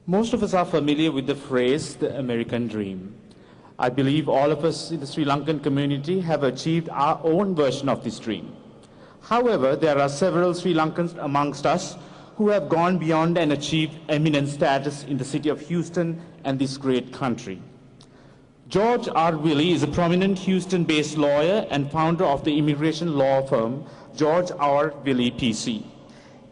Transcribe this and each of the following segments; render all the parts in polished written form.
Most of us are familiar with the phrase, the American dream. I believe all of us in the Sri Lankan community have achieved our own version of this dream. However, there are several Sri Lankans amongst us who have gone beyond and achieved eminent status in the city of Houston and this great country. George R. Willy is a prominent Houston-based lawyer and founder of the immigration law firm George R. Willy PC.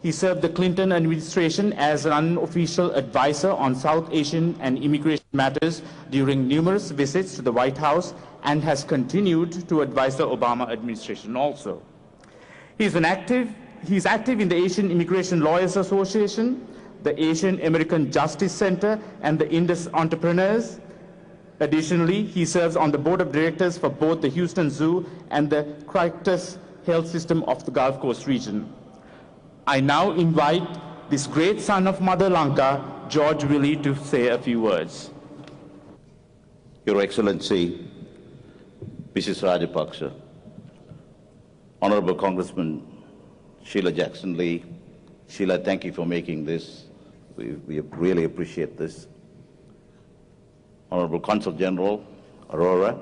He served the Clinton administration as an unofficial advisor on South Asian and immigration matters during numerous visits to the White House and has continued to advise the Obama administration also. He's active in the Asian Immigration Lawyers Association, the Asian American Justice Center, and the Indus Entrepreneurs. Additionally, he serves on the board of directors for both the Houston Zoo and the Crisis Health System of the Gulf Coast region. I now invite this great son of Mother Lanka, George Willy, to say a few words. Your Excellency, Mrs. Rajapaksa, Honorable Congressman Sheila Jackson-Lee. Sheila, thank you for making this. We really appreciate this. Honorable Consul General Aurora,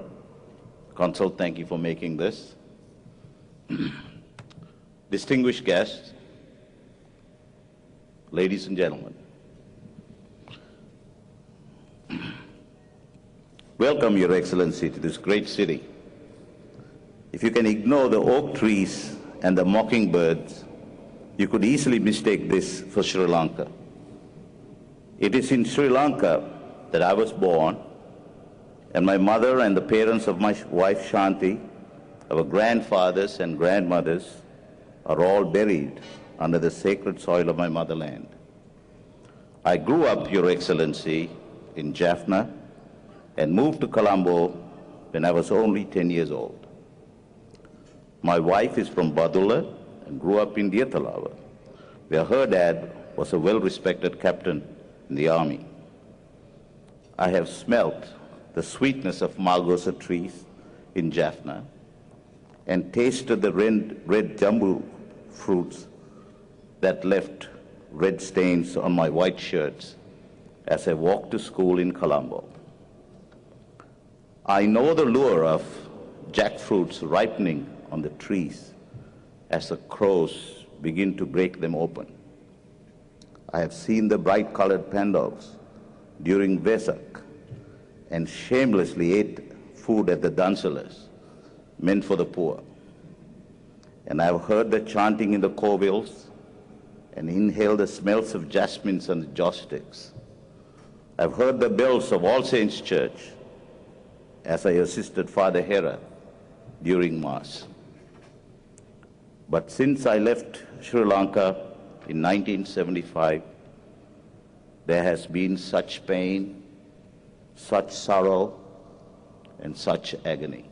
Consul, thank you for making this. Distinguished guests, ladies and gentlemen, welcome, Your Excellency, to this great city. If you can ignore the oak trees and the mockingbirds, you could easily mistake this for Sri Lanka. It is in Sri Lanka that I was born, and my mother and the parents of my wife Shanti, our grandfathers and grandmothers, are all buried under the sacred soil of my motherland. I grew up, Your Excellency, in Jaffna and moved to Colombo when I was only 10 years old. My wife is from Badulla and grew up in Diathalawa, where her dad was a well-respected captain in the army. I have smelt the sweetness of margosa trees in Jaffna and tasted the red jambu fruits that left red stains on my white shirts as I walked to school in Colombo. I know the lure of jackfruits ripening on the trees as the crows begin to break them open. I have seen the bright-colored pandogs during Vesak and shamelessly ate food at the dansalas meant for the poor. And I have heard the chanting in the corvils and inhaled the smells of jasmines and the joss sticks. I've heard the bells of All Saints Church as I assisted Father Hera during Mass. But since I left Sri Lanka in 1975, there has been such pain, such sorrow, and such agony.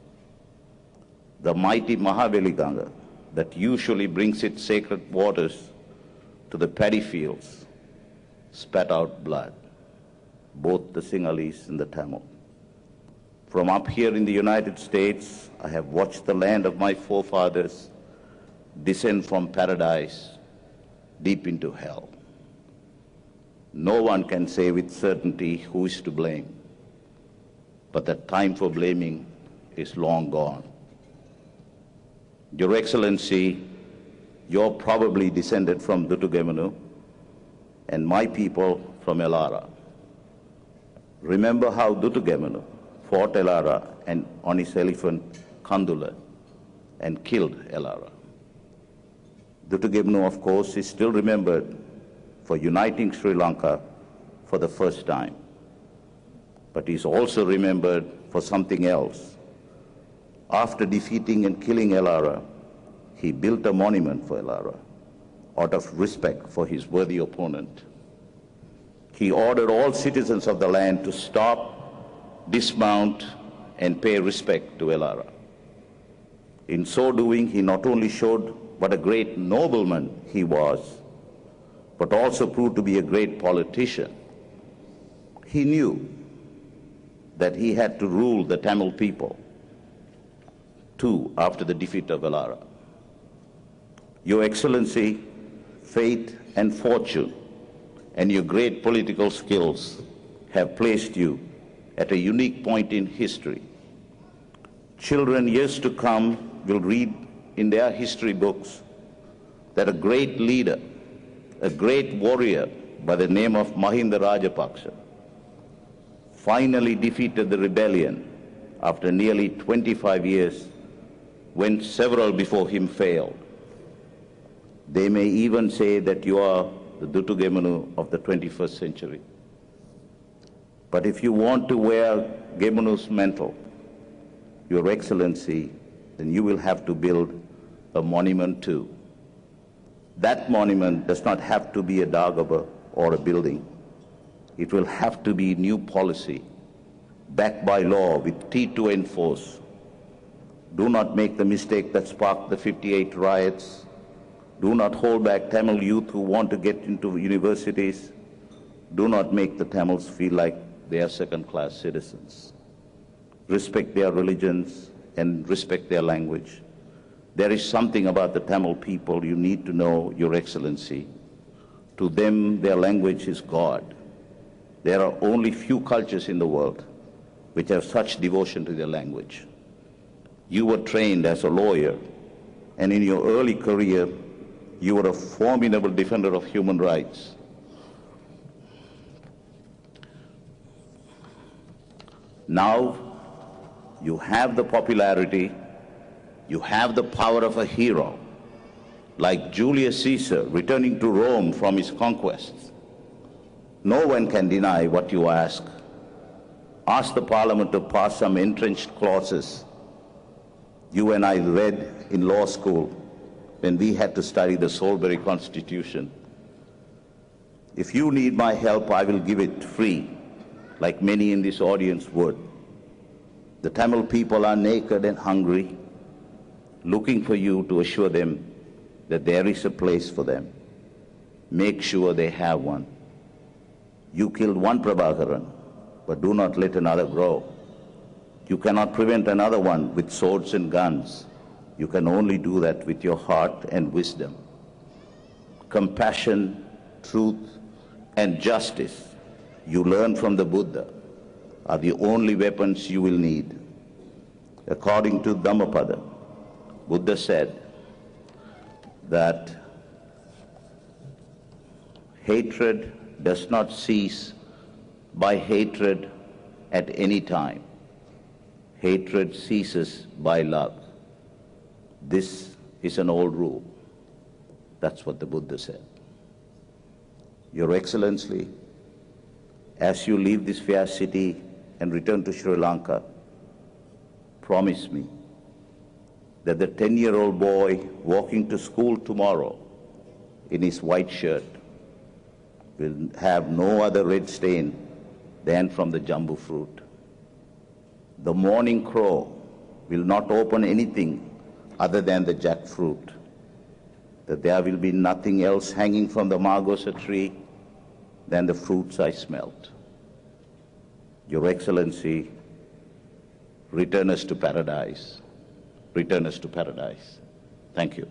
The mighty Mahaveli Ganga that usually brings its sacred waters to the paddy fields spat out blood, both the Sinhalese and the Tamil. From up here in the United States, I have watched the land of my forefathers descend from paradise deep into hell. No one can say with certainty who is to blame, but the time for blaming is long gone. Your Excellency, you're probably descended from Dutugemunu, and my people from Elara. Remember how Dutugemunu fought Elara and on his elephant Kandula and killed Elara. Dutugemunu, of course, is still remembered for uniting Sri Lanka for the first time. But he's also remembered for something else. After defeating and killing Elara, he built a monument for Elara out of respect for his worthy opponent. He ordered all citizens of the land to stop, dismount, and pay respect to Elara. In so doing, he not only showed what a great nobleman he was, but also proved to be a great politician. He knew that he had to rule the Tamil people too after the defeat of Elara. Your Excellency, fate and fortune and your great political skills have placed you at a unique point in history. Children years to come will read in their history books that a great leader, a great warrior by the name of Mahinda Rajapaksa finally defeated the rebellion after nearly 25 years when several before him failed. They may even say that you are the Dutu of the 21st century. But if you want to wear Gemunu's mantle, Your Excellency, then you will have to build a monument too. That monument does not have to be a Dagobah or a building. It will have to be new policy, backed by law with teeth to enforce. Do not make the mistake that sparked the 58 riots. Do not hold back Tamil youth who want to get into universities. Do not make the Tamils feel like they are second-class citizens. Respect their religions and respect their language. There is something about the Tamil people you need to know, Your Excellency. To them, their language is God. There are only few cultures in the world which have such devotion to their language. You were trained as a lawyer, and in your early career, you were a formidable defender of human rights. Now, you have the popularity, you have the power of a hero, like Julius Caesar returning to Rome from his conquests. No one can deny what you ask. Ask the Parliament to pass some entrenched clauses you and I read in law school when we had to study the Salisbury Constitution. If you need my help, I will give it free, like many in this audience would. The Tamil people are naked and hungry, looking for you to assure them that there is a place for them. Make sure they have one. You killed one Prabhakaran, but do not let another grow. You cannot prevent another one with swords and guns. You can only do that with your heart and wisdom. Compassion, truth, and justice you learn from the Buddha are the only weapons you will need. According to Dhammapada, Buddha said that hatred does not cease by hatred at any time. Hatred ceases by love. This is an old rule. That's what the Buddha said. Your Excellency, as you leave this fair city and return to Sri Lanka, promise me that the 10-year-old boy walking to school tomorrow in his white shirt will have no other red stain than from the jambu fruit. The morning crow will not open anything other than the jackfruit. That there will be nothing else hanging from the margosa tree than the fruits I smelt. Your Excellency, return us to paradise. Return us to paradise. Thank you.